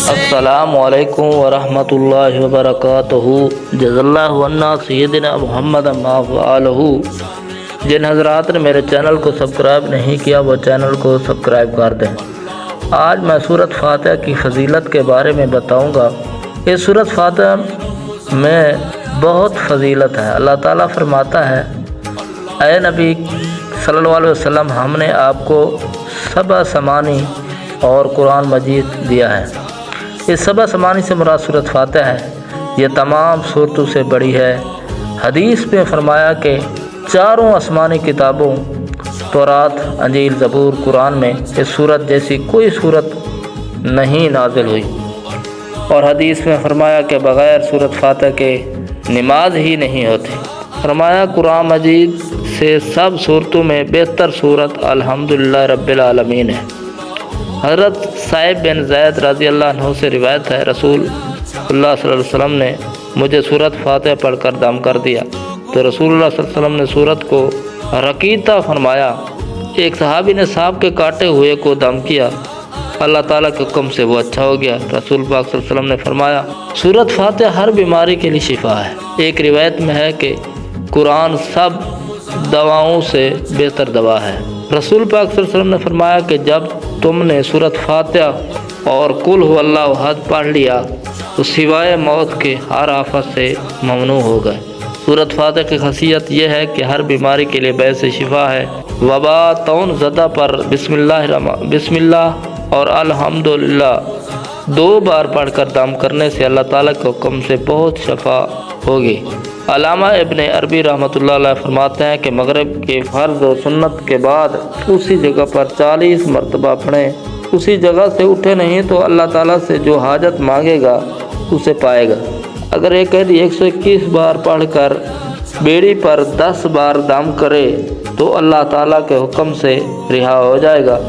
السلام علیکم ورحمۃ اللہ وبرکاتہ۔ جزا اللہ عنا سیدنا محمد ما فعلہ۔ جن حضرات نے میرے چینل کو سبسکرائب نہیں کیا وہ چینل کو سبسکرائب کر دیں۔ آج میں سورۃ فاتحہ کی فضیلت کے بارے میں بتاؤں گا۔ اس سورۃ فاتحہ میں بہت فضیلت ہے۔ اللہ تعالیٰ فرماتا ہے، اے نبی صلی اللہ علیہ وسلم، ہم نے آپ کو سبع ثمانی اور قرآن مجید دیا ہے۔ اس سبع ثمانی سے مراد سورۃ فاتحہ ہے۔ یہ تمام سورتوں سے بڑی ہے۔ حدیث میں فرمایا کہ چاروں آسمانی کتابوں تورات، انجیل، زبور، قرآن میں اس سورت جیسی کوئی سورت نہیں نازل ہوئی، اور حدیث میں فرمایا کہ بغیر سورۃ فاتحہ کے نماز ہی نہیں ہوتی۔ فرمایا قرآن مجید سے سب صورتوں میں بہتر صورت الحمدللہ رب العالمین ہے۔ حضرت صائب بن زید رضی اللہ عنہ سے روایت ہے، رسول اللہ صلی اللہ علیہ وسلم نے مجھے سورۃ فاتحہ پڑھ کر دم کر دیا تو رسول اللہ صلی اللہ علیہ وسلم نے سورت کو رقیتہ فرمایا۔ ایک صحابی نے سانپ کے کاٹے ہوئے کو دم کیا، اللہ تعالیٰ کے حکم سے وہ اچھا ہو گیا۔ رسول پاک صلی اللہ علیہ وسلم نے فرمایا، سورۃ فاتحہ ہر بیماری کے لیے شفا ہے۔ ایک روایت میں ہے کہ قرآن سب دواؤں سے بہتر دوا ہے۔ رسول پاک صلی اللہ علیہ وسلم نے فرمایا کہ جب تم نے سورۃ فاتحہ اور قل هو اللہ احد پڑھ لیا تو سوائے موت کے ہر آفت سے ممنوع ہو گئے۔ سورۃ فاتحہ کی خاصیت یہ ہے کہ ہر بیماری کے لیے باعث شفا ہے۔ وبا طاعون زدہ پر بسم اللہ اور الحمدللہ 2 بار پڑھ کر دم کرنے سے اللہ تعالیٰ کے حکم سے بہت شفا ہوگی۔ علامہ ابن عربی رحمۃ اللہ علیہ فرماتے ہیں کہ مغرب کے فرض و سنت کے بعد اسی جگہ پر 40 مرتبہ پڑھیں۔ اسی جگہ سے اٹھے نہیں تو اللہ تعالیٰ سے جو حاجت مانگے گا اسے پائے گا۔ اگر ایک قیدی 121 بار پڑھ کر بیڑی پر 10 بار دم کرے تو اللہ تعالیٰ کے حکم سے رہا ہو جائے گا۔